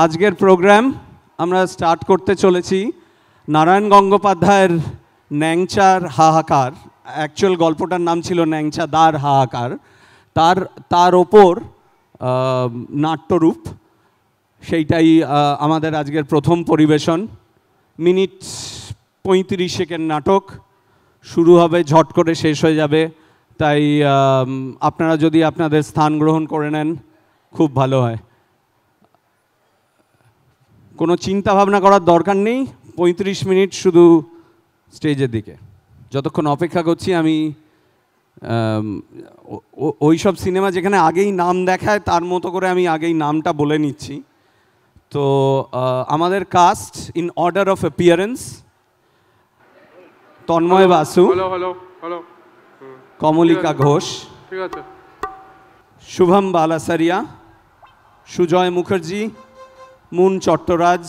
আজকের প্রোগ্রাম আমরা স্টার্ট করতে চলেছি নারায়ণ গঙ্গোপাধ্যায়ের ন্যাংচার হাহাকার। অ্যাকচুয়াল গল্পটার নাম ছিল ন্যাংচা দার হাহাকার। তার ওপর নাট্যরূপ, সেইটাই আমাদের আজকের প্রথম পরিবেশন। মিনিট 35 সেকেন্ড নাটক, শুরু হবে, ঝট করে শেষ হয়ে যাবে। তাই আপনারা যদি আপনাদের স্থান গ্রহণ করে নেন খুব ভালো হয়। কোনো চিন্তা ভাবনা করার দরকার নেই, 35 মিনিট শুধু স্টেজের দিকে। যতক্ষণ অপেক্ষা করছি আমি ওই সব সিনেমা যেখানে আগেই নাম দেখায় তার মতো করে আমি আগেই নামটা বলে নিচ্ছি। তো আমাদের cast in order of appearance: Tanmoy Basu, Kamalika Ghosh, Shubham Balasaria, Sujoy Mukherjee, Moon Chattaraj,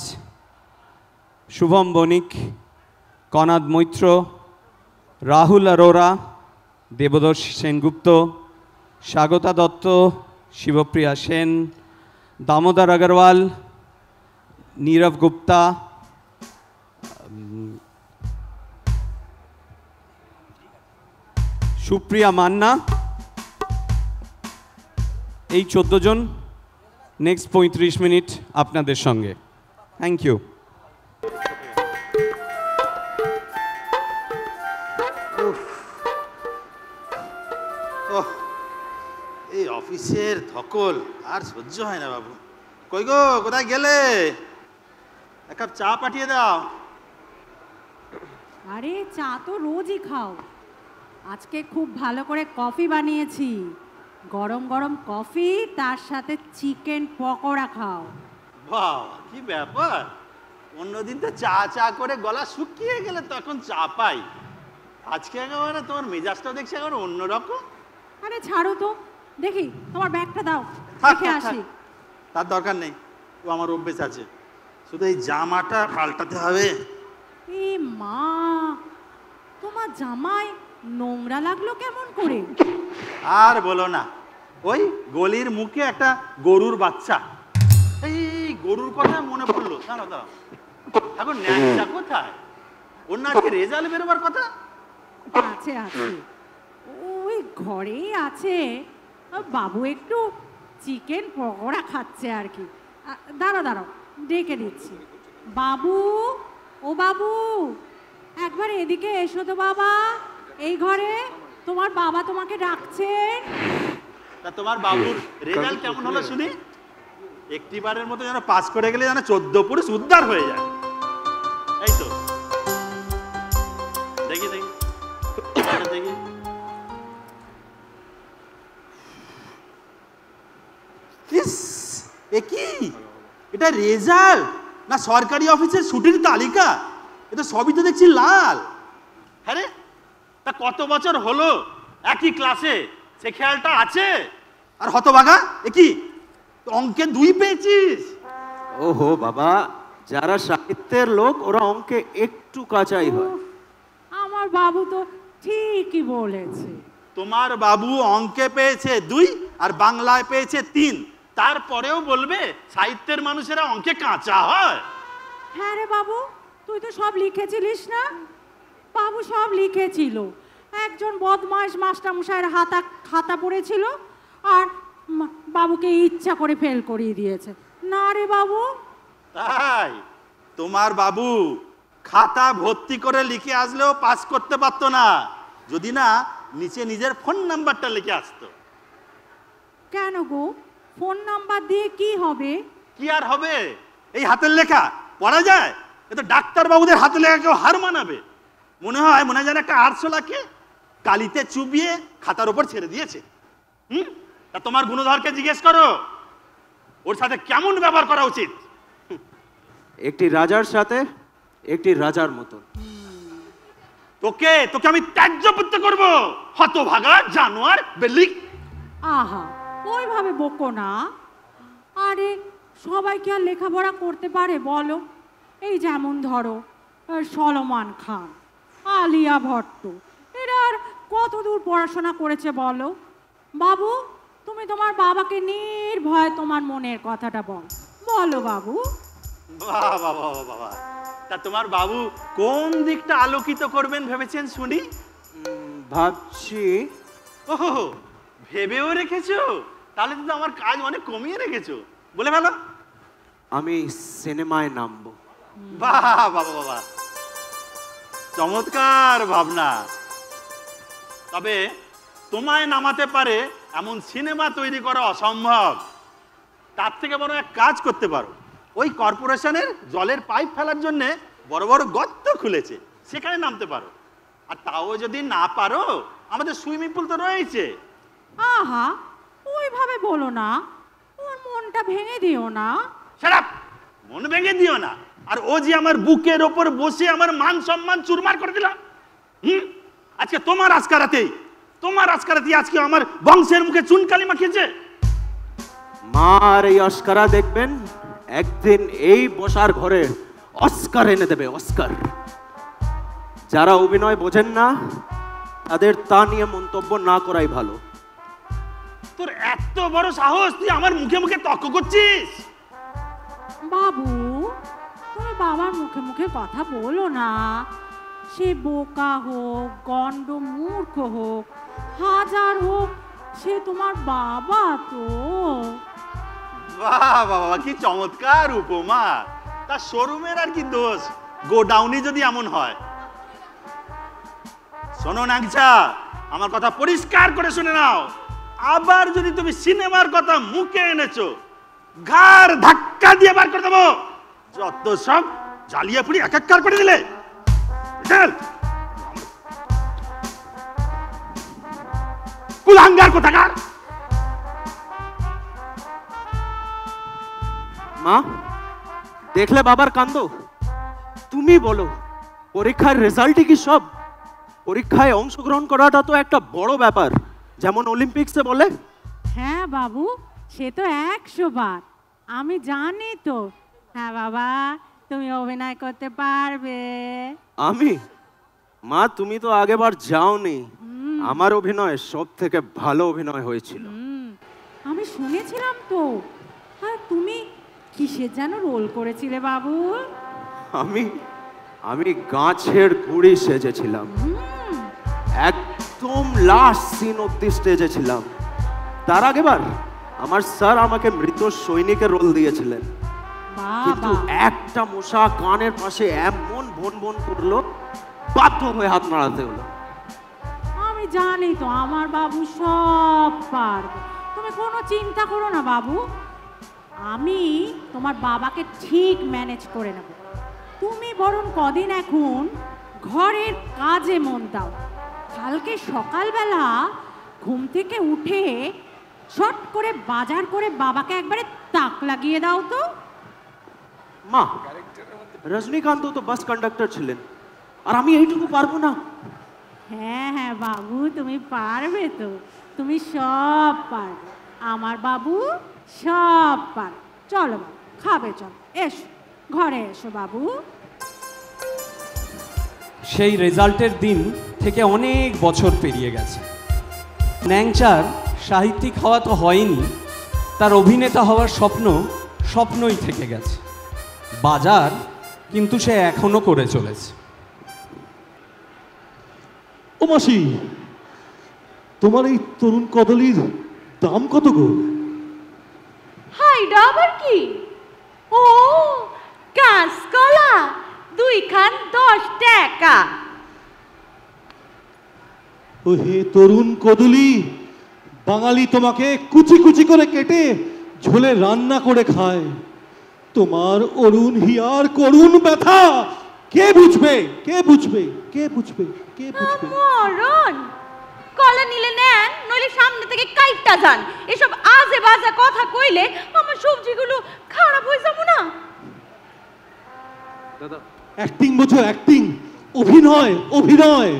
Shubham Banik, Kanad Maitra, Rahul Arora, Debdarshi Sengupta, Swagata Dutta, Shivpriya Sen, Damodar Agarwal, Neerav Gupta, Supriya Manna. এই 14 জন নেক্সট 35 মিনিট আপনাদের সঙ্গে। Thank you. এই অফিসের ধকল আর সহ্য হয় না বাবু। কই গো, কোথায় গেলে? এক কাপ চা পাঠিয়ে দাও। আরে চা তো রোজই খাও, আজকে খুব ভালো করে কফি বানিয়েছি। গরম গরম কফি, তার সাথে চিকেন পকোড়া খাও। বাহ, কি ব্যাপার! অন্যদিন তো চা চা করে গলা শুকিয়ে গেলে তখন চা পাই, আজকে একেবারে তোমার মেজাজটা দেখছি একেবারে অন্যরকম। আরে ছাড়ো তো, দেখি তোমার ব্যাগটা দাও, থাক, দেখে থাক, আসি। তার দরকার নেই, ও আমার অভ্যেস আছে। শুধু এই জামাটা পাল্টাতে হবে। এ মা, তোমার জামায় নোংরা লাগলো কেমন করে? আর বলো না, ওই গলির মুখে একটা গরুর বাচ্চা। এই গরুর কথা মনে পড়লো। দাঁড়াও দাঁড়াও, এখন ন্যাংচা কোথায়? ওর না আজকে রেজাল্ট বেরোবার কথা। আছে আছে, ওই ঘরেই আছে। বাবু একটু চিকেন পকোড়া খাচ্ছে আর কি। দাঁড়াও দাঁড়াও, ডেকে দিচ্ছি। বাবু, ও বাবু, একবার এদিকে এসো তো বাবা। এই ঘরে তোমার বাবা তোমাকে ডাকছেন। তা তোমার বাবুর রেজাল্ট কেমন হলো শুনি? একটিবারের মতো যেন পাস করে গেলে যেন 14 পুরুষ উদ্ধার হয়ে যায়। এই তো দেখি দেখি দেখি। এ কি? এটা রেজাল্ট না সরকারি অফিসের ছুটির তালিকা? এটা সবই তো দেখছি লাল। হ্যাঁ রে, তা কত বছর হলো একই ক্লাসে, সে খেয়ালটা আছে? আর হতভাগা, এ কি অঙ্কে 2 পেয়েছিস? ওহো বাবা, যারা সাহিত্যের লোক ওরা অঙ্কে একটু কাঁচাই হয়। আমার বাবু তো ঠিকই বলেছে। তোমার বাবু অঙ্কে পেয়েছে 2 আর বাংলায় পেয়েছে 3, তারপরেও বলবে সাহিত্যের মানুষেরা অঙ্কে কাঁচা হয়? হ্যাঁ রে বাবু, তুই তো সব লিখেছিলিস না? বাবু সব লিখেছিল। একজন বদমাইশ মাস্টারমশাইয়ের খাতা পড়েছিল আর বাবুকে ইচ্ছা করে ফেল করিয়ে দিয়েছে। না রে বাবু। তাই তোমার বাবু খাতা ভর্তি করে লিখে আসলেও পাস করতে পারতো না, যদি না নিচে নিজের ফোন নাম্বারটা লিখে আসতো। কেন গো, ফোন নাম্বার দিয়ে কি হবে? কি আর হবে? এই হাতের লেখা পড়া যায়? এ তো ডাক্তার বাবুদের হাতের লেখা কেউ হার মানাবে? মনে হয় যেন একটা আরশোলাকে কালিতে চুবিয়ে খাতার উপর ছেড়ে দিয়েছে। তা তোমার গুণধরকে জিজ্ঞেস করো ওর সাথে কেমন ব্যবহার করা উচিত। একটি রাজার সাথে একটি রাজার মতো। তোকে আমি ত্যায্যপুত্র করব, হতভাগা জানোয়ার বেলিক। আহা, ওইভাবে বকো না। আরে সবাই কি আর লেখাপড়া করতে পারে বলো? এই যেমন ধরো সলমান খান, আলিয়া ভট্ট, এরা আর কত দূর পড়াশোনা করেছে বলো? বাবু, তুমি তোমার বাবাকে নির্ভয়ে তোমার মনের কথাটা বল, বলো বাবু। বাহ বাহ বাহ বাবা, তা তোমার বাবু কোন দিকটা আলোকিত করবেন ভেবেছেন শুনি? ভাবছি ওহো, ভেবেও রেখেছো? তাহলে তো আমার কাজ অনেক কমিয়ে রেখেছো। বলে ফেলো। আমি সিনেমায় নামবো। বাহ বাবা বাবা, চমৎকার ভাবনা। তবে তোমায় নামাতে পারে এমন সিনেমা তৈরি করা অসম্ভব। তার থেকে বড় এক কাজ করতে পারো। ওই কর্পোরেশনের জলের পাইপ ফেলার জন্য বড় বড় গর্ত খুলেছে, সেখানে নামতে পারো। আর তাও যদি না পারো, আমাদের সুইমিং পুল তো রয়েছে। আহা, ওইভাবে বলো না, ওর মনটা ভেঙে দিও না। শাট, মন ভেঙে দিও না। আর ও যে আমার বুকের ওপর বসে আমার মান সম্মান চুরমার করে দিল। আজকে তোমার আজকারাতেই আজকে আমার বংশের মুখে চুনকালি মাখিয়েছে। মার এই অস্কারা দেখবেন একদিন এই বসার ঘরে অস্কার এনে দেবে, অস্কার। যারা অভিনয় বোঝেন না তাদের তা নিয়ে মন্তব্য না করাই ভালো। তোর এত বড় সাহস, তুই আমার মুখে মুখে তর্ক করছিস? বাবু, তুমি বাবার মুখে মুখে কথা বলো না। সে বোকা হোক, গন্ড মূর্খ হোক, হাজার হোক, সে তোমার বাবা তো। বাহ বাবা, কি চমৎকার উপমা। তা শোরুমের আর কি দোষ, গোডাউনই যদি এমন হয়। শোনো নাংচা, আমার কথা পরিষ্কার করে শুনে নাও। আবার যদি তুমি সিনেমার কথা মুখে এনেছো, ঘাড় ধাক্কা দিয়ে বার করে দেবো। যত সব জ্বালিয়ে পুড়ি একাকার করে দিলে। চল কুলাঙ্গার কোথাকার। মা, দেখলে বাবার কাণ্ড? তুমি বলো, পরীক্ষার রেজাল্টই কি সব? পরীক্ষায় অংশগ্রহণ করাটা তো একটা বড় ব্যাপার, যেমন অলিম্পিক্সে বলে। হ্যাঁ বাবু, সে তো 100 বার। আমি জানি তো। হ্যাঁ বাবা, তুমি অভিনয় করতে পারবে। আমি? মা, তুমি তো আগেবার যাওনি। আমার অভিনয় সব থেকে ভালো অভিনয় হয়েছিল। আমি শুনেছিলাম তো। হ্যাঁ, তুমি কিসের যেন রোল করেছিলে বাবু? আমি গাছের গুড়ি সেজেছিলাম। একদম লাস্ট সিন অব্দি স্টেজে ছিলাম। তার আগেবার আমার স্যার আমাকে মৃত সৈনিকের রোল দিয়েছিলেন, কিন্তু একটা মশা কানের পাশে এমন ভন ভন করলো, বাধ্য হয়ে হাত নাড়াতে হলো। আমি জানি তো আমার বাবু সব পারবে। তুমি কোনো চিন্তা করো না বাবু, আমি তোমার বাবাকে ঠিক ম্যানেজ করে নেব। তুমি বরং কদিন এখন ঘরের কাজে মন দাও। কালকে সকালবেলা ঘুম থেকে উঠে শট করে বাজার করে বাবাকে একবারে তাক লাগিয়ে দাও তো। মা, রজনীকান্ত তো বাস কন্ডাক্টর ছিলেন, আর আমি এইটুকু পারবো না? হ্যাঁ হ্যাঁ বাবু, তুমি পারবে তো। তুমি সব পারবে, আমার বাবু সব পারবে। চলো বাবু, খাবে, চলো, এসো ঘরে এসো বাবু। সেই রেজাল্টের দিন থেকে অনেক বছর পেরিয়ে গেছে। ন্যাংচার সাহিত্যিক হওয়া তো হয়নি, তার অভিনেতা হওয়ার স্বপ্নই থেকে গেছে। বাজার কিন্তু সে এখনো করে চলেছে। ও মাসি, তোমার এই তরুণ কদলীর দাম কত গো? হাইডা আবার কি? ও, কাঁচকলা 2 খান 10 টাকা। ও হে তরুণ কদলী, বাঙালি তোমাকে কুচি কুচি করে কেটে ঝোলে রান্না করে খায়। তোমার অরুণ হিয়ার করুণ ব্যথা কে বুঝবে? কে বুঝবে? কে বুঝবে? কে বুঝবে? মরণ, কলা নিলে নেন, নইলে সামনে থেকে কাইটটা যান। এসব আজে বাজে কথা কইলে আমার সবজিগুলো খারাপ হয়ে যাবো না? দাদা, অ্যাক্টিং বোঝো, অ্যাক্টিং, অভিনয়, অভিনয়।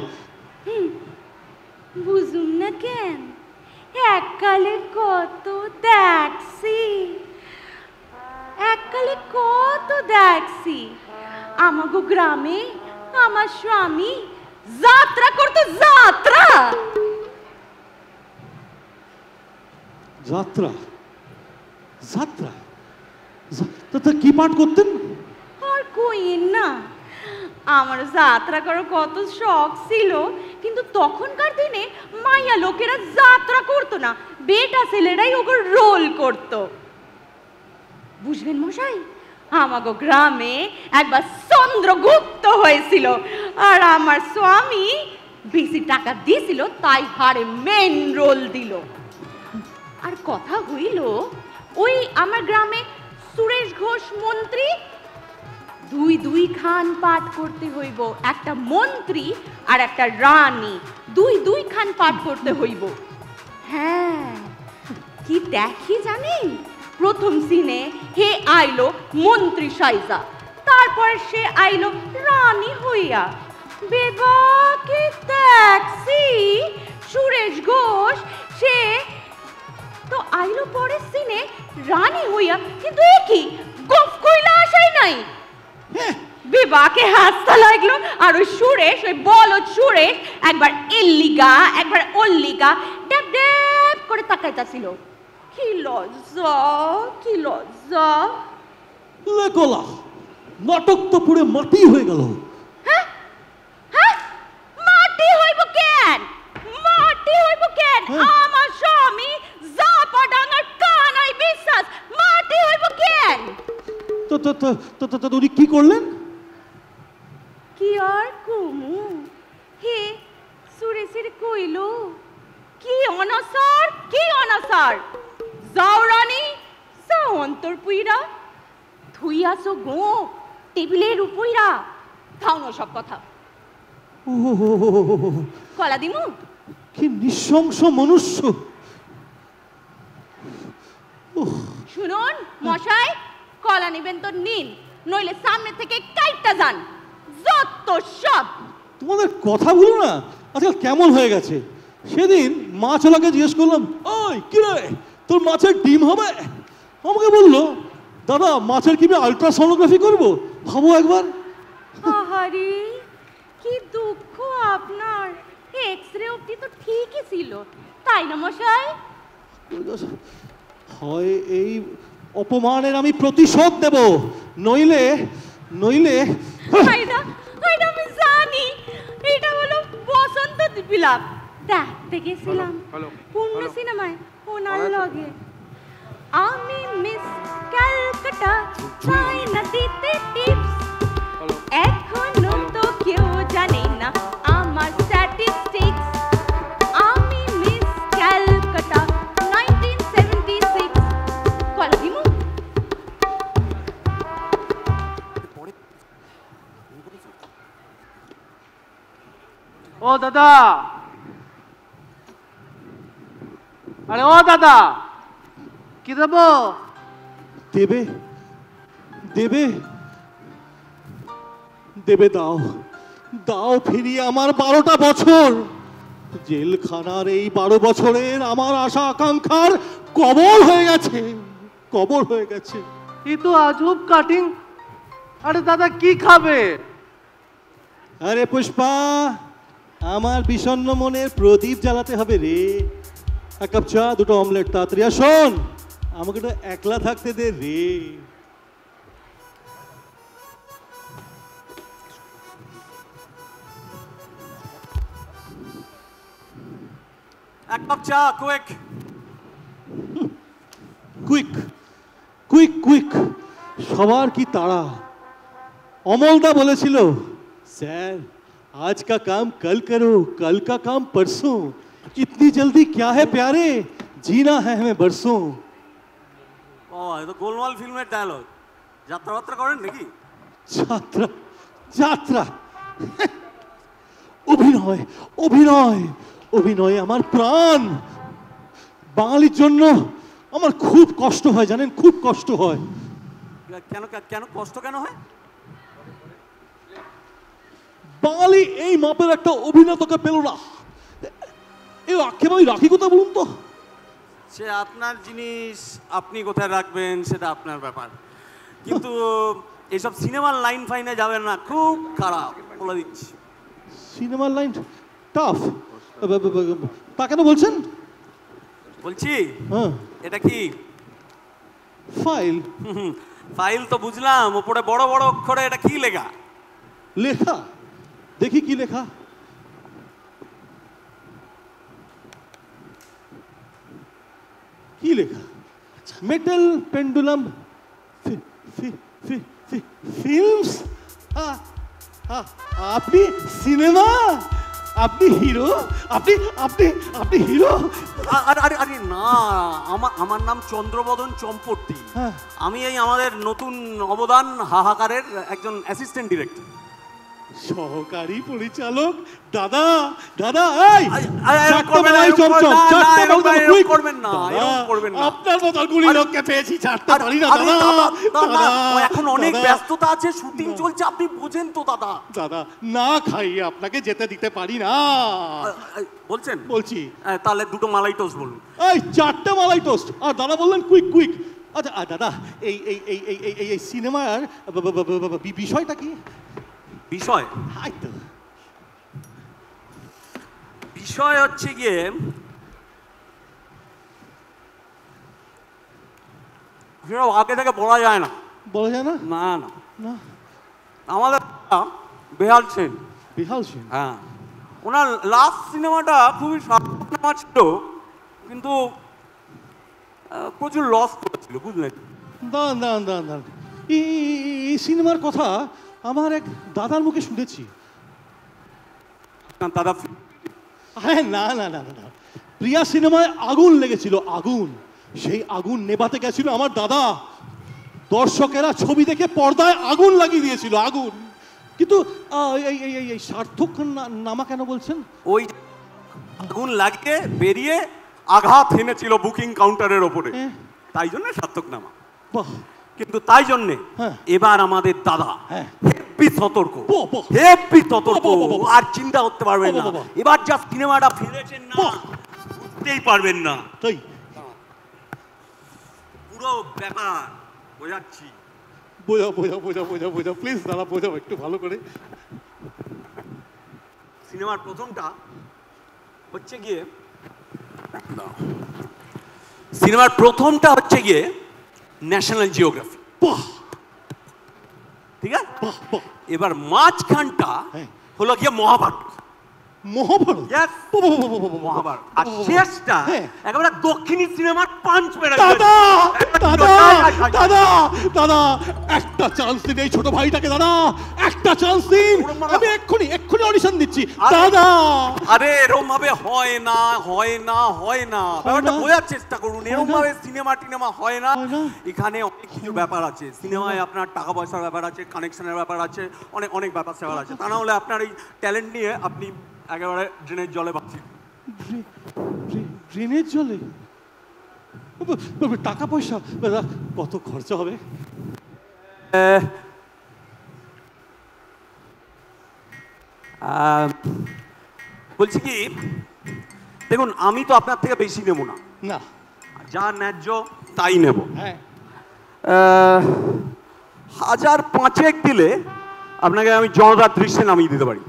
বুঝুন না কেন? এককালে কত দেখছি, এককালে কত দেখছি। আমাগো গ্রামে আমার স্বামী যাত্রা করতো, যাত্রা। যাত্রা, যাত্রা, তা কি পাঠ করতেন? আর কইন না, আমার যাত্রা করার কত শখ ছিল, কিন্তু তখনকার দিনে মাইয়া লোকেরা যাত্রা করতো না, বেটা ছেলেরাই ওগুলো রোল করতো। বুঝলেন মশাই, আমাগো গ্রামে একবার চন্দ্রগুপ্ত হয়েছিল, আর আমার স্বামী বেশি টাকা দিয়েছিল, তাই হারে মেন রোল দিল। আর কথা হইল, ওই আমার গ্রামে সুরেশ ঘোষ মন্ত্রী, দুই খান পাঠ করতে হইব, একটা মন্ত্রী আর একটা রানী, দুই খান পাঠ করতে হইব। হ্যাঁ, কি দেখি জানেন, প্রথম সিনে হে আইলো মন্ত্রী সাইজা, তারপর সে আইলো রানী হইয়া। বেবাকে দেখছি সুরেশ ঘোষ সে তো আইলো পরের সিনে রানী হইয়া, কিন্তু এ কি গফ কইলা আসাই নাই। বিবাকে হাসতে লাগলো, আর ওই সুরেশ, ওই বলদ সুরেশ একবার এল্লিগা একবার ওল্লিগা ড্যাব ড্যাব করে তাকাইতাছিল। কি লজ্জা, কি লজ্জা। লেকলা, নাটক তো পুরো মাটি হয়ে গেল। হ্যাঁ হ্যাঁ, মাটি হইব কেন, মাটি হইব কেন? আমার স্বামী জাপাডাঙ্গার কানাই বিশ্বাস, মাটি হইব কেন? তো উনি কি করলেন? কি আর কুমু, হে সুরেশের কইল, কি অনসার, কি অনসার, যাও রানী, যাও অন্তর পুইরা, থুইয়াছো গো টেবিলের উপইরা, থাও না সব কথা। কলা দিমু? কি নৃশংস মনুষ্য। শুনুন মশাই, কলা নিবেন তো নিন, নইলে সামনে থেকে কাইটটা যান, যত সব। তোমাদের কথাগুলো না আজকাল কেমন হয়ে গেছে। সেদিন মাছওয়ালাকে জিজ্ঞেস করলাম, ওই কি রে, তোর মাছের ডিম হবে? আমাকে বললো, দাদা মাছের কি আমি আলট্রাসোনোগ্রাফি করবো? ভাবো একবার। আহারে, কি দুঃখ আপনার, এক্সরে অবধি তো ঠিকই ছিল, তাই না মশাই? হয় এই অপমানের আমি প্রতিশোধ দেব, নইলে নইলে হাইডা হাইডা, আমি জানি এটা হলো বসন্ত বিলাপ, দেখতে গেছিলাম পূর্ণ সিনেমায় ওনার লগে। আমি মিস ক্যালকাটা, চাই না দিতে টিপস, এখনো তো কেউ জানে না আমার স্ট্যাটিস্টিক্স। আমি মিস ক্যালকাটা 1976। কলা দিমু? ও দাদা, আরে ও দাদা, কি দেবো? দেবে দেবে দেবে, দাও দাও ফিরিয়ে আমার 12টা বছর। জেলখানার এই 12 বছরের আমার আশা আকাঙ্ক্ষার কবর হয়ে গেছে, কবর হয়ে গেছে। এ তো আজব কাটিং। আরে দাদা কি খাবে? আরে পুষ্পা, আমার বিষণ্ণ মনের প্রদীপ জ্বালাতে হবে রে। এক কাপ চা, 2টো অমলেট, তাড়াতাড়ি। আর শোন, আমাকে তো একলা থাকতে দে রে। এক কাপ চা, কুইক। কুইক কুইক কুইক, সবার কি তাড়া। অমলদা বলেছিল, স্যার आज का काम कल करो, कल का काम परसों, इतनी जल्दी क्या है प्यारे, जीना है हमें बरसों। ও এটা গোলমাল ফিল্মের ডায়লগ। যাত্রা করেন নাকি? যাত্রা যাত্রা, অভিনয় অভিনয় অভিনয় আমার প্রাণ। বাঙালির জন্য আমার খুব কষ্ট হয় জানেন, খুব কষ্ট হয়। কেন কেন কষ্ট কেন হয়? বাঙালি এই মাপের একটা অভিনেতাকে পেল না। এই আক্ষেপ আমি রাখি কোথায় বলুন তো? সে আপনার জিনিস, আপনি কোথায় রাখবেন সেটা আপনার ব্যাপার, কিন্তু এইসব সিনেমার লাইন ফাইনে যাবেন না, খুব খারাপ বলে দিচ্ছি। সিনেমার লাইন টাফ, তা কেন বলছেন? বলছি হ্যাঁ, এটা কি ফাইল। ফাইল তো বুঝলাম, উপরে বড় বড় অক্ষরে এটা কি লেখা? লেখা দেখি কি লেখা। কি লেখা? Metal Pendulum films. আপনি সিনেমা, আপনি হিরো, আপনি আপনি আপনি হিরো। আরে আরে আরে না, আমার নাম চন্দ্রবদন চম্পট্টি। হ্যাঁ। আমি এই আমাদের নতুন অবদান হাহাকারের একজন অ্যাসিস্ট্যান্ট ডিরেক্টর। সহকারী পরিচালক দাদা, দাদা এই আপনার মতো গুলি লোককে পেয়েছি, ছাড়তে পারি না দাদা। এখন অনেক ব্যস্ততা আছে, শুটিং চলছে, আপনি বোঝেন তো দাদা। দাদা না খাইয়ে আপনাকে যেতে দিতে পারি না। বলছেন? বলছি। তাহলে দুটো মালাই টোস্ট বলুন। এই 4টে মালাই টোস্ট। আর দাদা বললেন কুইক কুইক। আচ্ছা দাদা এই এই এই এই এই এই সিনেমার বিষয়টা কি? বিষয় বিষয় হচ্ছে গিয়ে আগে থেকে বলা যায় না। বলা যায় না? না না না। আমাদের বেহাল সেন। বেহাল সেন? হ্যাঁ, ওনার লাস্ট সিনেমাটা খুবই সার্থক সিনেমা ছিল, কিন্তু প্রচুর লস করেছিল, বুঝলেন? দাঁড়ান দাঁড়ান দাঁড়ান দাঁড়ান, এই সিনেমার কথা আমার এক দাদার মুখে শুনেছি। দাদা? হ্যাঁ, না না না না, প্রিয়া সিনেমায় আগুন লেগেছিল, আগুন। সেই আগুন নেভাতে গেছিল আমার দাদা। দর্শকেরা ছবি দেখে পর্দায় আগুন লাগিয়ে দিয়েছিল, আগুন। কিন্তু এই এই এই সার্থক নামা কেন বলছেন? ওই আগুন লাগিয়ে বেরিয়ে আঘাত এনেছিল বুকিং কাউন্টারের ওপরে, তাই জন্য সার্থক নামা। বাহ। কিন্তু তাই জন্যে এবার আমাদের দাদা হেব্বি সতর্ক, হেব্বি সতর্ক। আর চিন্তা করতে পারবেন না, এবার যা সিনেমাটা ফিরেছেন না, বুঝতেই পারবেন না। তাই পুরো ব্যাপার বোঝাচ্ছি। বোঝাও বোঝাও বোঝাও বোঝাও বোঝাও, প্লিজ দাদা বোঝাও একটু ভালো করে। সিনেমার প্রথমটা হচ্ছে গিয়ে ন্যাশনাল জিওগ্রাফি। ঠিক আছে, এবার মাঝখানটা হলো গিয়ে মহাভারত। মহাভারত? মহাভারত। আর শেষটা একেবারে দক্ষিণী সিনেমার পাঞ্চ মেরে। দাদা দাদা দাদা দাদা, একটা চান্স দিন এই ছোট ভাইটাকে দাদা, একটা চান্স দিন। আমি এক্ষুনি এক্ষুনি অডিশন দিচ্ছি দাদা। আরে এরকম ভাবে হয় না, হয় না, হয় না, ব্যাপারটা বোঝার চেষ্টা করুন। এরকম ভাবে সিনেমা টিনেমা হয় না। এখানে অনেক কিছু ব্যাপার আছে সিনেমায়, আপনার টাকা পয়সার ব্যাপার আছে, কানেকশনের ব্যাপার আছে, অনেক অনেক ব্যাপার স্যাপার আছে। তা না হলে আপনার এই ট্যালেন্ট নিয়ে আপনি একেবারে ড্রেনের জলে ভাবছি। ড্রেনের জলে? টাকা পয়সা কত খরচা হবে? বলছি কি, দেখুন আমি তো আপনার থেকে বেশি নেব না, না যা ন্যায্য তাই নেব। হ্যাঁ, 1005 দিলে আপনাকে আমি জনতার দৃশ্যে নামিয়ে দিতে পারি।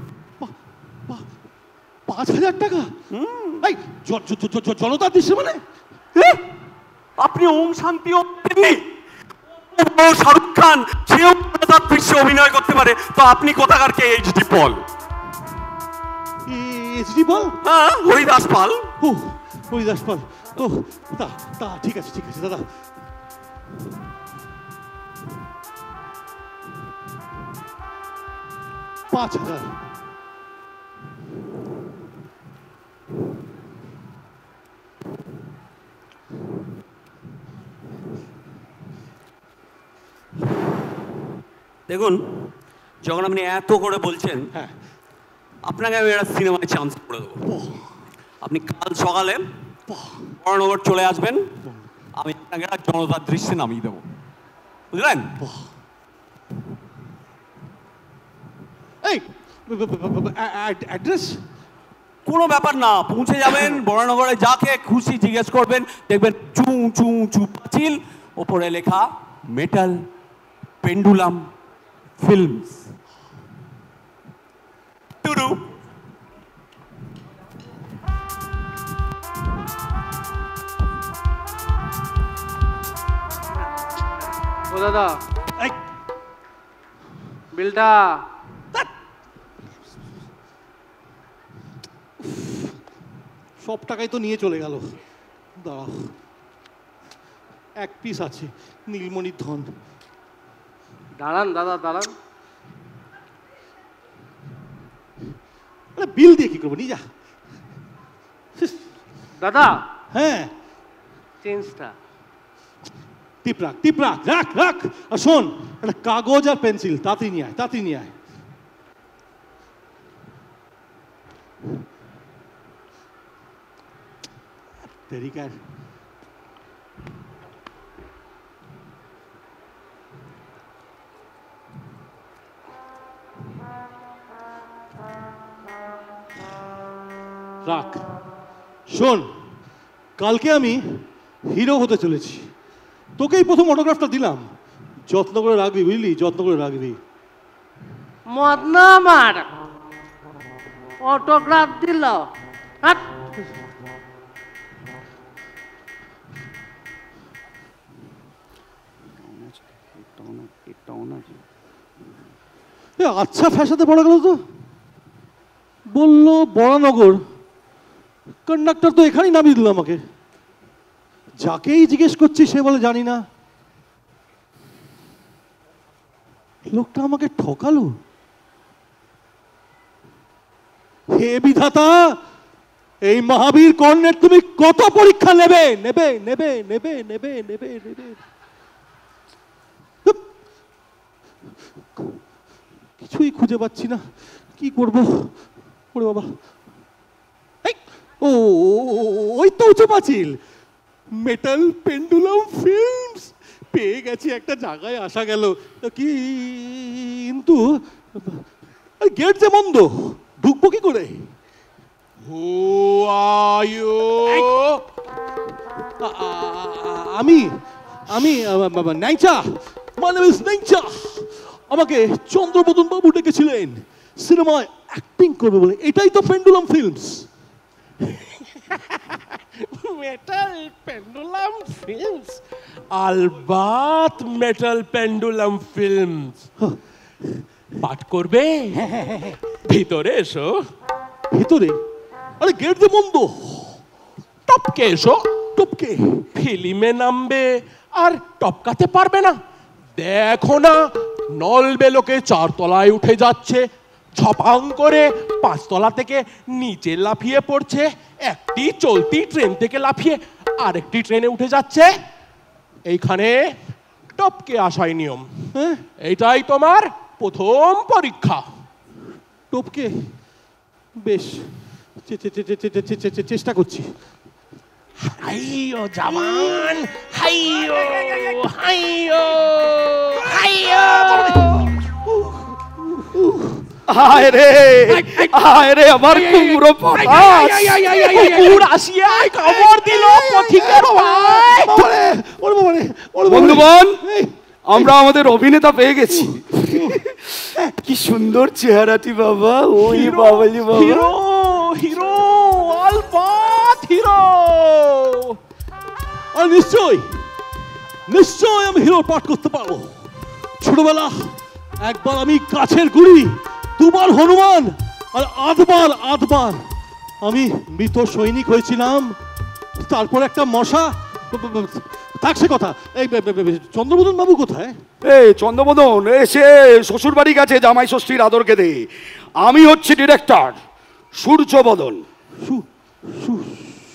5000 টাকা? এই জনতার দৃশ্য মানে? আপনি ওম শান্তি ওম শাহরুখ খান সেও জনতার দৃশ্যে অভিনয় করতে পারে, তো আপনি কোথাকার কে? এইচডি পল। এইচডি পল? হ্যাঁ, হরিদাস পাল। ও হরিদাস পাল। ও তা ঠিক আছে ঠিক আছে দাদা। $5000। দেখুন, যখন আপনি এত করে বলছেন, আপনাকে আমি একটা সিনেমায় চান্স করে দেবো। আপনি কাল সকালে বরানগর চলে আসবেন, আমি আপনাকে একটা জনতার দৃশ্যে নামিয়ে দেবো, বুঝলেন? এই অ্যাড্রেস? কোনো ব্যাপার না, পৌঁছে যাবেন বরানগরে, যাকে খুশি জিজ্ঞেস করবেন, দেখবেন চু চু চু পাঁচিল, ওপরে লেখা মেটাল পেন্ডুলাম ফিল্মস। টুরু। ও দাদা, এই, বিলটা সব টাকাই তো নিয়ে চলে গেল। দাঁড়াও, এক পিস আছে নীলমণির ধন। দাঁড়ান দাদা, দাঁড়ান। বিল দিয়ে কি করবো, নিয়ে যা। দাদা, হ্যাঁ, চেঞ্জটা। টিপ রাখ, টিপ রাখ, রাখ রাখ। আর শোন, একটা কাগজ আর পেন্সিল তাড়াতাড়ি নিয়ে আয়, তাড়াতাড়ি নিয়ে আয়। তেরিকার রাখ। শোন, কালকে আমি হিরো হতে চলেছি। তোকেই প্রথম অটোগ্রাফটা দিলাম, যত্ন করে রাখবি, বুঝলি? যত্ন করে রাখবি। মদ না আমার, অটোগ্রাফ দিল। হাট। আচ্ছা, ফ্যাসাতে পড়া গেল তো। বললো বরানগর, কন্ডাক্টর তো এখানেই নামিয়ে দিল আমাকে। যাকেই জিজ্ঞেস করছি সে বলে জানি না। লোকটা আমাকে ঠকালো। হে বিধাতা, এই মহাবীর কর্ণের তুমি কত পরীক্ষা নেবে নেবে নেবে নেবে নেবে নেবে নেবে। কিছুই খুঁজে পাচ্ছি না, কি করব? ওরে বাবা, ও ওই তো উঁচু পাঁচিল, মেটাল পেন্ডুলাম ফিল্মস। পেয়ে গেছি, একটা জায়গায় আসা গেল। কিন্তু গেট যে বন্ধ, ঢুকবো কি করে? আমি আমি নাইচা, মাই নেম ইজ নাইচা। আমাকে চন্দ্রবদন বাবু ডেকেছিলেন সিনেমায় অ্যাক্টিং করবে বলে। এটাই তো Pendulum Films. Metal Pendulum Films, আলবাত মেটাল পেন্ডুলাম ফিল্মস। পাঠ করবে? ভিতরে এসো। ভিতরে? আরে গেট যে বন্ধ। টপকে এসো। টপকে? ফিল্মে নামবে আর টপকাতে পারবে না? দেখো না, নল বেলোকে 4 তলায় উঠে যাচ্ছে, ঝপাং করে 5 তলা থেকে নিচে লাফিয়ে পড়ছে, একটি চলতি ট্রেন থেকে লাফিয়ে আরেকটি ট্রেনে উঠে যাচ্ছে। এইখানে টপকে আসাই নিয়ম। এইটাই তোমার প্রথম পরীক্ষা। টপকে? বেশ, চেষ্টা করছি। হাইয়ো জামান, হাইয়ো হাইয়ো হাইয়ো। আয় রে, আয় রে আমার কুমড়ো পটাশ। কুকুর আসিয়া কামড় দিল পথিকের পায়। বন্ধুগণ, আমরা আমাদের অভিনেতা পেয়ে গেছি। কি সুন্দর চেহারাটি বাবা, ওই বাবালি বাবা। হিরো, হিরো, আলবাত হিরো। আর নিশ্চয় নিশ্চয় আমি হিরো পাঠ করতে পারবো। ছোটবেলা একবার আমি গাছের গুড়ি, 2 বার হনুমান, আর 8 বার আমি মৃত সৈনিক হয়েছিলাম। তারপর একটা মশা। থাক সে কথা। এই চন্দ্রবদন বাবু কোথায়? এই চন্দ্রবদন এসে শ্বশুর বাড়ি গেছে জামাই ষষ্ঠীর আদর খেতে। আমি হচ্ছি ডিরেক্টর সূর্যবদন।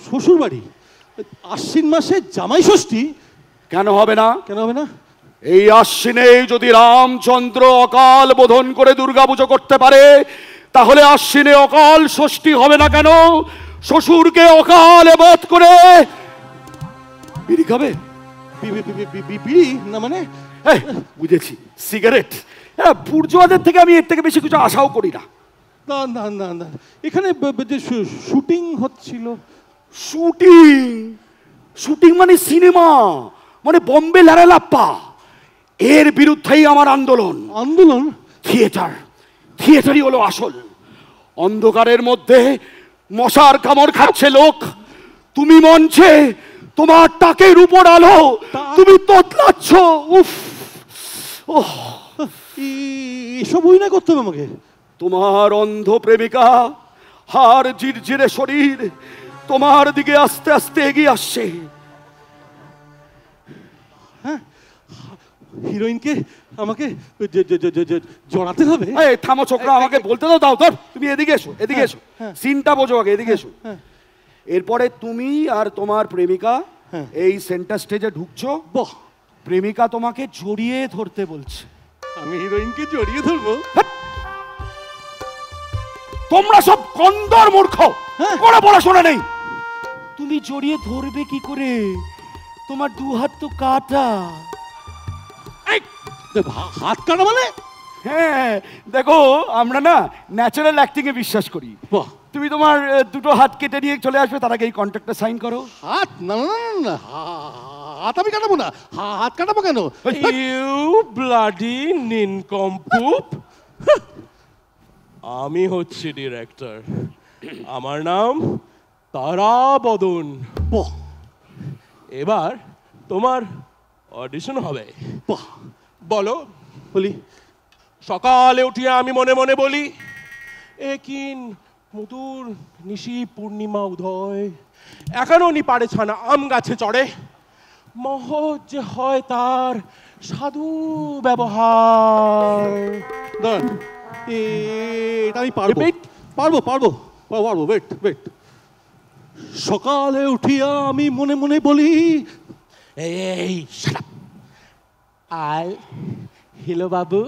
শ্বশুর বাড়ি? আশ্বিন মাসে জামাই ষষ্ঠী? কেন হবে না? কেন হবে না? এই আশ্বিনে যদি রামচন্দ্র অকাল বোধন করে দুর্গা পুজো করতে পারে, তাহলে আশ্বিনে অকাল ষষ্ঠী হবে না কেন? শ্বশুরকে অকালে বধ করে বিড়ি খাবে? বিড়ি না মানে? বুঝেছি, সিগারেট। বুর্জোয়াদের থেকে আমি এর থেকে বেশি কিছু আশাও করি না। না না না না, এখানে যে শুটিং হচ্ছিল। শুটিং? শুটিং মানে সিনেমা, মানে বম্বে লারালাপ্পা। এর বিরুদ্ধেই আমার আন্দোলন। আন্দোলন? থিয়েটার, থিয়েটারই হলো আসল। অন্ধকারের মধ্যে মশার কামড় খাচ্ছে লোক, তুমি মঞ্চে তোমার টাকের উপর আলো, তুমি তোতলাচ্ছ। উফ, ওহ, এসব অভিনয় করতে হবে আমাকে? তোমার অন্ধ প্রেমিকা হার ঝিরঝিরে শরীর তোমার দিকে আস্তে আস্তে এগিয়ে আসছে। হ্যাঁ, হিরোইনকে আমাকে জড়াতে হবে। এই থামো ছোকরা, আমাকে বলতে দাও। দাও, তুমি এদিকে এসো, এদিকে এসো, সিনটা বোঝো আগে, এদিকে এসো। এরপরে তুমি আর তোমার প্রেমিকা এই সেন্টার স্টেজে ঢুকছো। বাহ, প্রেমিকা তোমাকে জড়িয়ে ধরতে বলছে। আমি হিরোইনকে জড়িয়ে ধরবো? তোমরা সব কন্দর মূর্খ, কোনো পড়াশোনা নেই। তুমি জড়িয়ে ধরবে কি করে? তোমার দু হাত তো কাটা। হাত কাটা মানে? হ্যাঁ দেখো, আমরা না ন্যাচারাল অ্যাক্টিং এ বিশ্বাস করি। বাহ, তুমি তোমার দুটো হাত কেটে নিয়ে চলে আসবে, তার আগে এই কন্ট্রাক্টটা সাইন করো। হাত? না না না না, হাত আমি কাটাবো না। হাত কাটাবো কেন? You bloody nincompoop. আমি হচ্ছি ডিরেক্টর, আমার নাম তারাবদন। বাহ, এবার তোমার অডিশন হবে। বাহ, বলো। বলি। সকালে উঠিয়ে আমি মনে মনে বলি, একিন মধুর নিশি পূর্ণিমা উদয়, এখনো নিপারে ছানা আম গাছে চড়ে, মহৎ যে হয় তার সাধু ব্যবহার। দাঁড়ান, এটা আমি পারবো, পারবো পারবো পারবো। Wait wait. সকালে উঠিয়া আমি মনে মনে বলি, এই আই হ্যালো বাবু,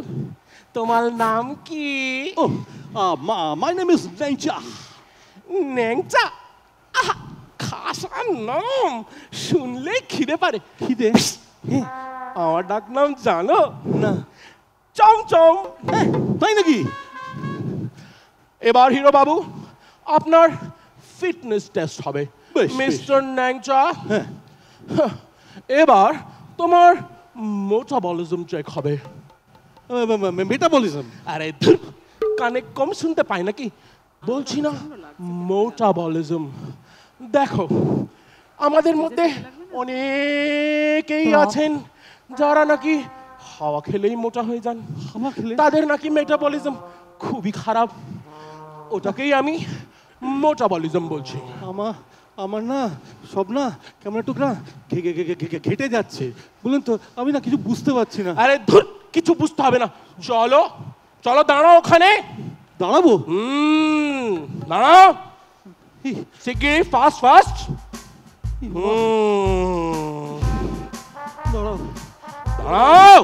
তোমার নাম কি? ও মাই নেম ইজ ন্যাংচা। ন্যাংচা? খাসা নাম, শুনলে খিদে পারে। খিদে? আমার ডাক নাম জানো? না। চমচম। তাই নাকি? এবার হিরো বাবু, আপনার ফিটনেস টেস্ট হবে বেশ, মিস্টার ন্যাংচা। এবার তোমার মেটাবলিজম চেক হবে। মেটাবলিজম? আরে ধুর, কানে কম শুনতে পাই নাকি? বলছি না মেটাবলিজম। দেখো, আমাদের মধ্যে অনেকেই আছেন যারা নাকি হাওয়া খেলেই মোটা হয়ে যান। হাওয়া খেলে? তাদের নাকি মেটাবলিজম খুবই খারাপ, ওটাকেই আমি মেটাবলিজম বলছি। আমার না সব না কেমন একটু না ঘেটে যাচ্ছে, বলুন তো। আমি না কিছু বুঝতে পারছি না। আরে ধুর, কিছু বুঝতে হবে না, চলো চলো, দাঁড়াও ওখানে। দাঁড়াবো? দাঁড়াও শিগগিরই, ফাস্ট ফাস্ট। দাঁড়াও দাঁড়াও।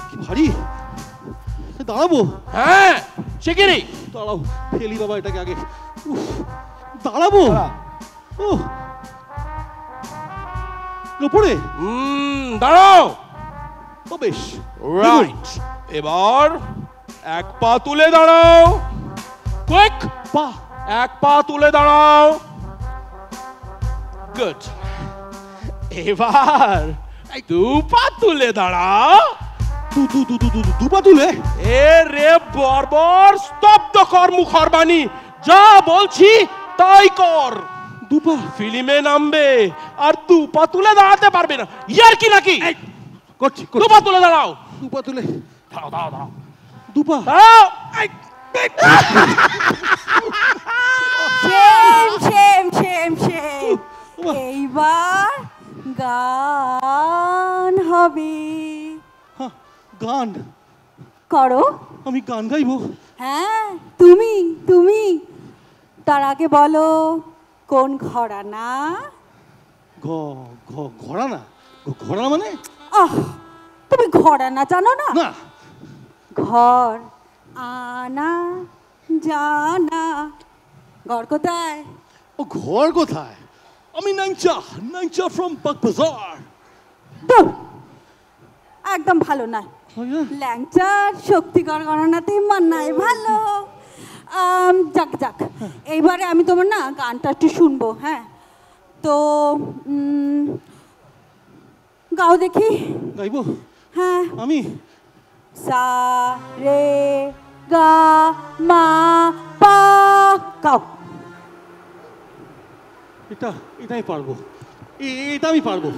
কি ভারী। দাঁড়াবো? হ্যাঁ শিগগিরই। দাঁড়াও, ফেলি বাবা এটাকে আগে। দাঁড়াবো? ও উপরে? দাঁড়াও। ও বেশ, রাইট। এবার এক পা তুলে দাঁড়াও। কুইক, পা এক পা তুলে দাঁড়াও। গুড। এবার দু পা তুলে দাঁড়াও। দু পা তুলে? এ রে বর্বর, স্তব্ধ কর মুখর বাণী, যা বলছি তাই কর। দু পা? ফিল্মে নামবে আর দু পা তুলে দাঁড়াতে পারবে না, ইয়ার কি নাকি? করছি। দু পা তুলে দাঁড়াও। দু পা তুলে? দাঁড়াও দাঁড়াও দাঁড়াও। দু পা? দাঁড়াও। Shame shame shame shame. এইবার গান হবে। গান করো। আমি গান গাইবো? হ্যাঁ, তুমি তুমি তার আগে বলো কোন ঘরানা? ঘরানা? ঘরানা মানে? আহ, তুমি ঘরানা জানো না? না। ঘর আনা জানা। ঘর কোথায়? ও ঘর কোথায়? আমি ন্যাংচা ফ্রম বাগবাজার। একদম ভালো না। ল্যাংচার শক্তিগড় গণনাতে মান্নায় ভালো। যাক যাক, এইবারে আমি তোমার না গানটা একটু শুনবো। হ্যাঁ, তো গাও দেখি। গাইবো? হ্যাঁ। আমি সা রে গা মা পা। গাও। এটাই পারবো, এটা আমি পারবো।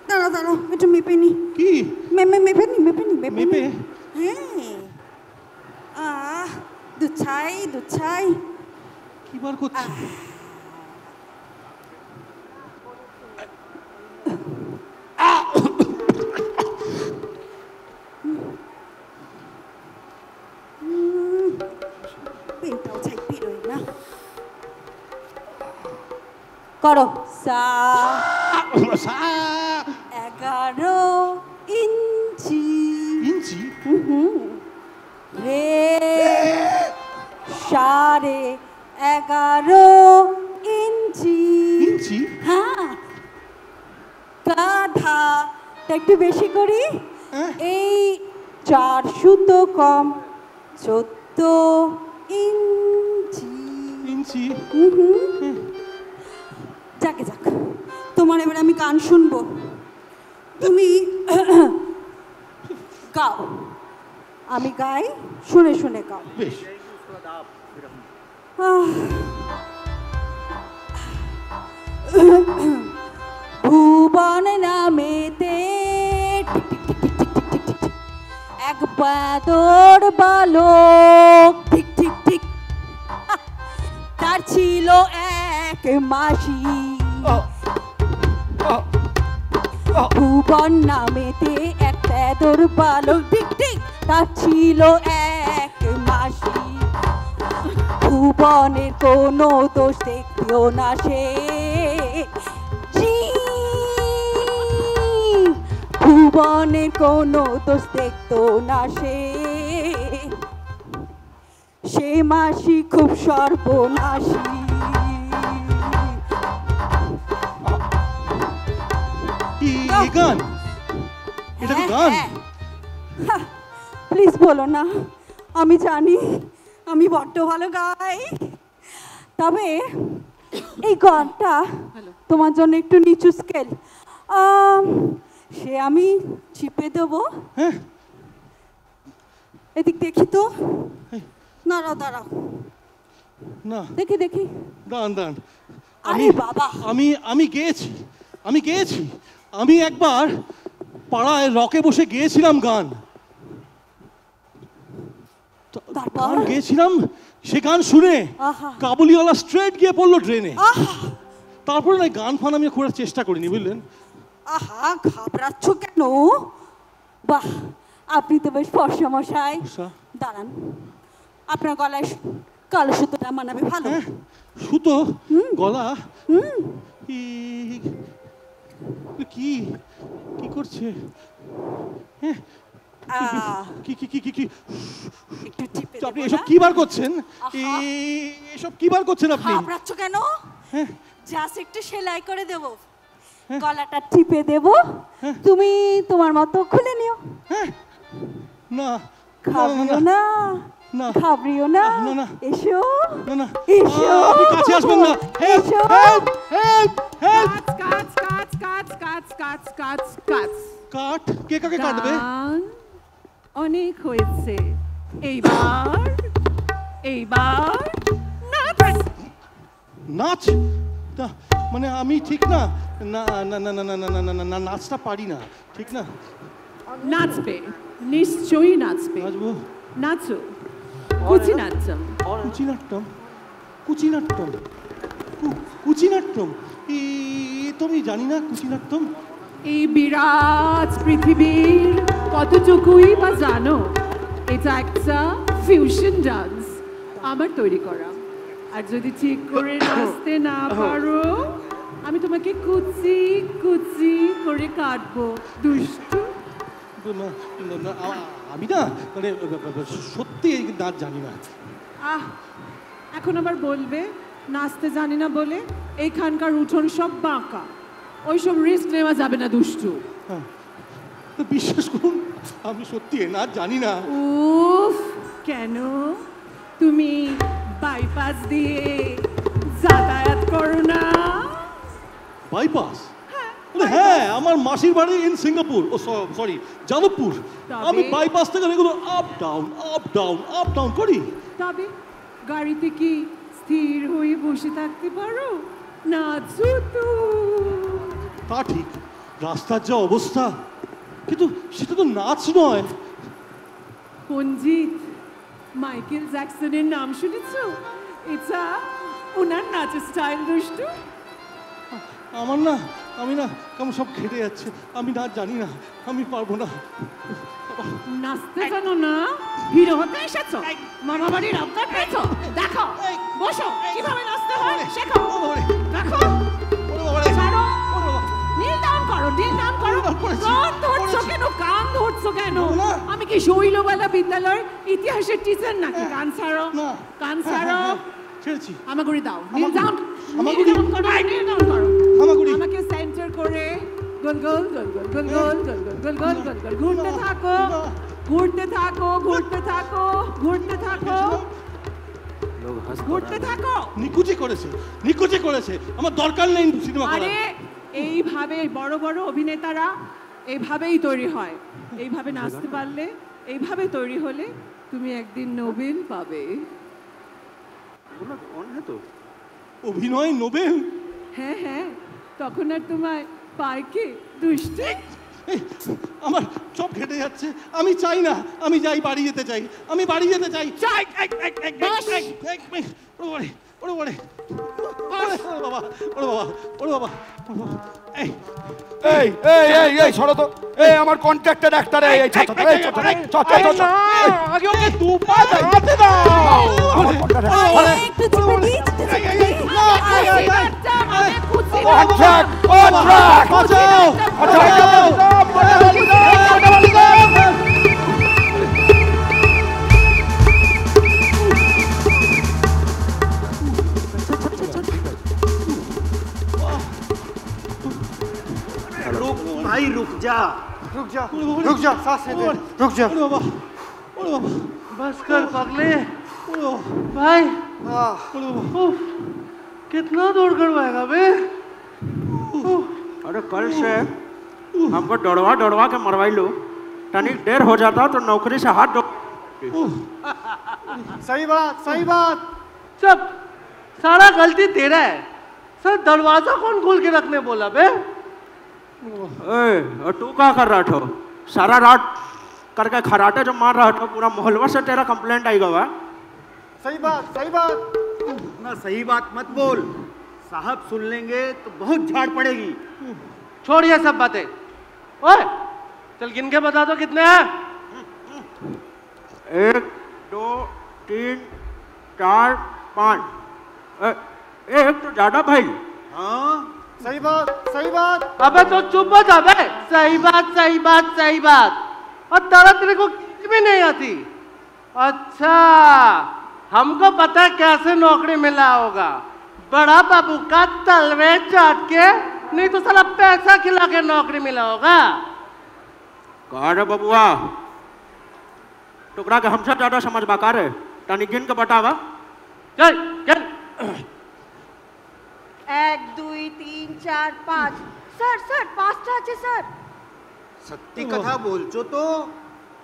দাঁড়া দাঁড়া একটু মেপে নি। কি মেপে নি মেপে? হ্যাঁ দুধ ছাই কি বার করছি? পেনটাও ছাই বেরোয় না। করো সা 11 ইঞ্চি ইঞ্চি? রে 11.5 ইঞ্চি। ইঞ্চি? হ্যাঁ গাধাটা একটু বেশি করি। এই 4 সুতো কম 14 ইঞ্চি। ইঞ্চি? যাকে যাক, তোমার এবার আমি গান শুনবো, তুমি গাও, আমি গাই, শুনে শুনে গাও। বেশ। ভুবন নামেতে এক বাদর বালক, ঠিক ঠিক ঠিক, তার ছিল এক মাসি। ভুবন নামেতে এক বাদর বালক, ঠিক ঠিক, তার ছিল এক মাসি। ভুবনের কোনো দোষ দেখতেও না সে, ভুবনের কোনো দোষ দেখতো না সে, সে মাসি খুব সর্বনাশী। গান? এটা কি গান? প্লিজ বলো না, আমি জানি আমি বড্ড ভালো গাই, তবে এই গানটা তোমার জন্য একটু নিচু স্কেল, সে আমি চিপে দেবো। এদিক দেখি তো, দাঁড়াও দাঁড়াও, না দেখি দেখি, দাঁড়ান দাঁড়ান, আরে বাবা, আমি গেয়েছি, আমি একবার পাড়ায় রকে বসে গেয়েছিলাম গান, গান গেয়েছিলাম, সে গান শুনে কাবুলিওয়ালা স্ট্রেট গিয়ে পড়লো ট্রেনে। তারপরে না গান ফান আমি খোঁড়ার চেষ্টা করিনি, বুঝলেন। আহা, ঘাবড়াচ্ছ কেন? বাহ, আপনি তো বেশ ফর্সা মশাই। দাঁড়ান, আপনার গলায় কালো সুতোটা মানাবে ভালো। সুতো গলা? কি কি করছে? আপনি এসব কি বার করছেন? এসব কি বার করছেন আপনি? ঘাবড়াচ্ছ কেন? জাস্ট একটু সেলাই করে দেব, গলাটা টিপে দেব, তুমি তোমার মতো খুলে নিও। না, ঘাবড়িও না, ঘাবড়িও না, এসো এসো, আপনি কাছে আসবেন না। এসো। কাট? কে কাকে কাটবে? অনেক হয়েছে, এইবার নাচ? মানে আমি ঠিক না? না না না না না না না না না, নাচটা পারি না, ঠিক না। নাচবে, নিশ্চয়ই নাচবে। নাচবো? নাচো, কুচিনাট্যম। কুচিনাট্যম? কুচিনাট্যম? কুচিনাট্যম? তো আমি জানি না কুচিনাট্যম। এই বিরাট পৃথিবীর কতটুকুই বা জানো, এটা একটা ফিউশন ডান্স, আমার তৈরি করা। আর যদি ঠিক করে নাচতে না পারো, আমি তোমাকে কুচি কুচি করে কাটবো, দুষ্টু। আমি না মানে সত্যি নাচ জানি না। এখন আবার বলবে নাচতে জানি না বলে? এইখানকার উঠোন সব বাঁকা, ওইসব রিস্ক নেওয়া যাবে না, দুষ্টু। বিশ্বাস করুন, আমি সত্যি নাচ জানি না। উফ, কেন? তুমি বাইপাস দিয়ে যাতায়াত করো না? বাইপাস? হ্যাঁ, আমার মাসির বাড়ি in Singapore, oh sorry Jadavpur. আমি বাইপাস থেকে এগুলো up down up down up down করি। তবে গাড়িতে কি স্থির হয়ে বসে থাকতে পারো? নাচো তো। তা ঠিক, রাস্তার যা অবস্থা, কিন্তু সেটা তো নাচ নয়। পণ্ডিত মাইকেল জ্যাকসনের নাম শুনেছো? এটা ওনার নাচের স্টাইল দুষ্টু। আমি না কেমন সব ঘেটে যাচ্ছে, আমি নাচ জানি না, আমি পারবো না। নাচতে জানো না? হিরো হতে এসেছো, মামা বাড়ির আবদার পেয়েছো? দেখো, বসো, কিভাবে নাচতে হয় শেখো। দেখো, ছাড়ো, নীল ডাউন করো, নীল ডাউন করো। কান ধরছো কেন, কান ধরছো কেন? আমি কি শৈলবালা বিদ্যালয়ের ইতিহাসের টিচার নাকি? কান ছাড়ো, কান ছাড়ো। ছেড়েছি। হামাগুড়ি দাও, নীল ডাউন, নীল ডাউন করো, নীল ডাউন করো। আমাকে সেন্টার করে গোল গোল গোল গোল গোল গোল গোল গোল গোল গোল গোল ঘুরতে থাকো, ঘুরতে থাকো, ঘুরতে থাকো, ঘুরতে থাকো, ঘুরতে থাকো। নিকুচি করেছে, আমার দরকার নেই সিনেমা করার। আরে এইভাবে বড় বড় অভিনেতারা এইভাবেই তৈরি হয়। এইভাবে নাচতে পারলে, এইভাবে তৈরি হলে তুমি একদিন নোবেল পাবে। অভিনয় নোবেল? হ্যাঁ হ্যাঁ, তখন আর তোমায় পায় কে দুষ্টু। আমার সব ঘেটে যাচ্ছে, আমি চাই না, আমি যাই, বাড়ি যেতে চাই, আমি বাড়ি যেতে চাই। এই সরো তো, এই আমার কন্ট্রাক্টেড অ্যাক্টর, এই আগে ওকে দুপা দাঁড়াতে দাও। भाई रुक जा, सांसें दे, रुक जा। बस कर पगले भाई। उफ, कितना दूर करवाएगा बे? अरे कल से हमको दौड़वा के मरवाई लो, तनिक देर हो जाता तो नौकरी से हाथ धो। सही बात। सब सारा गलती तेरा है सर। दरवाजा कौन खोल के रखने बोला बे? और तू क्या कर रहा था? सारा रात करके खराटे जो मार रहा था, पूरा मोहल्ला से तेरा कंप्लेंट आएगा वा। सही बात। ना सही बात मत बोल, साहब सुन लेंगे तो बहुत झाड़ पड़ेगी। छोड़ ये सब बातें। ओए चल गिन के बता दो कितने हैं? 1 2 3 4 5। एक तो ज्यादा भाई। हाँ सही बात। अबे तो चुप बता बे। सही बात। और तारा तेरे को भी नहीं आती? अच्छा, हमको पता कैसे नौकरी मिला होगा। बड़ा बाबू का तलवे चाट के, नहीं तो साला पैसा खिला के नौकरी मिला होगा। कहा रे बबुआ, टुकड़ा के हमसे ज्यादा समझ बाकार है, तनी गिन के बतावा। चल 1 2 3 4 5। স্যার 5টা আছে স্যার। সত্যি কথা বলছো তো?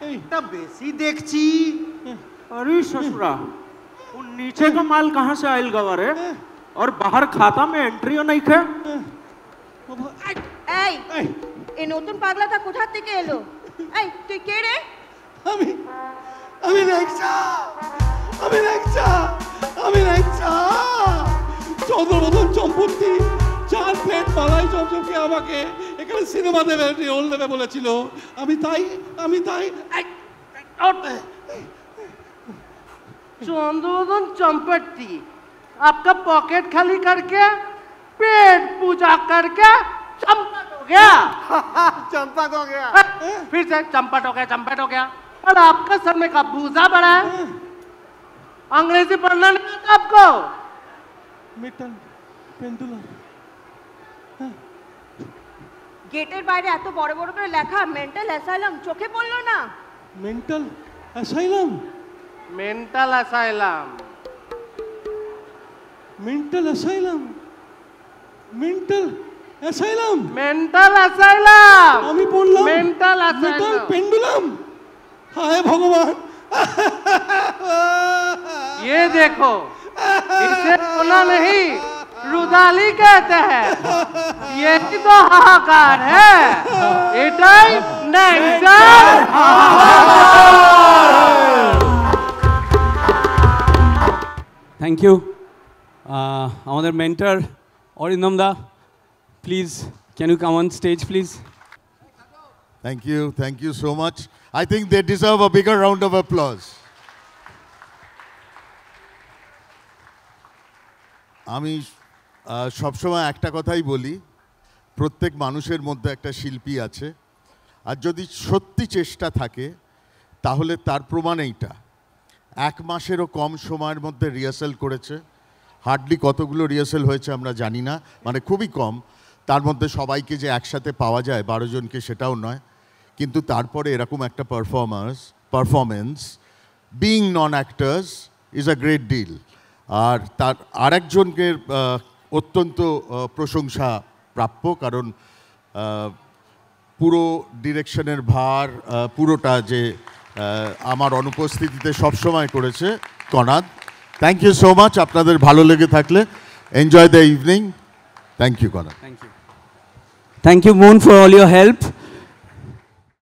এটা বেশি দেখছি। अरे ससुरा, वो नीचे का माल कहाँ से आयल गवारे? और बाहर खाता में एंट्रीও नहीं खे। এই নতুন পাগলাটা কোথা থেকে এলো? এই তুই কে রে? আমি লেখছা চন্দ্রবদন চম্পতি 4 প্লেট মালাই চমচমকে আমাকে এখানে সিনেমা দেবে, রোল দেবে বলেছিল। আমি তাই चंदोदन चंपट्टी, आपका पॉकेट खाली करके पेट पूजा करके चंपट हो गया। चंपक हो गया। फिर से चंपट हो गया। और आपका सर में का भूसा बड़ा है? अंग्रेजी पढ़ना नहीं आता आपको? Metal pendulum. গেটের বাইরে এত বড় বড় করে লেখা মেন্টাল অ্যাসাইলাম, চোখে পড়লো না? Mental asylum. আমি বললাম মেন্টাল পেন্ডুলাম। हाय भगवान। ये देखो, इसे बोला नहीं, रुदाली कहते हैं। ये तो हाहाकार है, এটাই ন্যাংচার হাহাকার। থ্যাংক ইউ আমাদের mentor Arindam da, please can you come on stage please? Thank you so much. I think they deserve a bigger round of applause. আমি সবসময় একটা কথাই বলি, প্রত্যেক মানুষের মধ্যে একটা শিল্পী আছে, আর যদি সত্যি চেষ্টা থাকে তাহলে তার প্রমাণ এইটা। 1 মাসেরও কম সময়ের মধ্যে রিহার্সাল করেছে, হার্ডলি কতগুলো রিহার্সাল হয়েছে আমরা জানি না, মানে খুবই কম। তার মধ্যে সবাইকে যে একসাথে পাওয়া যায় 12 জনকে সেটাও নয়, কিন্তু তারপরে এরকম একটা performance being non actors is a great deal. আর তার আরেকজনকে অত্যন্ত প্রশংসা প্রাপ্য, কারণ পুরো ডিরেকশনের ভার পুরোটা যে আমার অনুপস্থিতিতে সবসময় করেছে Kanad. Thank you so much. আপনাদের ভালো লেগে থাকলে enjoy the evening. Thank you Kanad. Thank you Moon for all your help.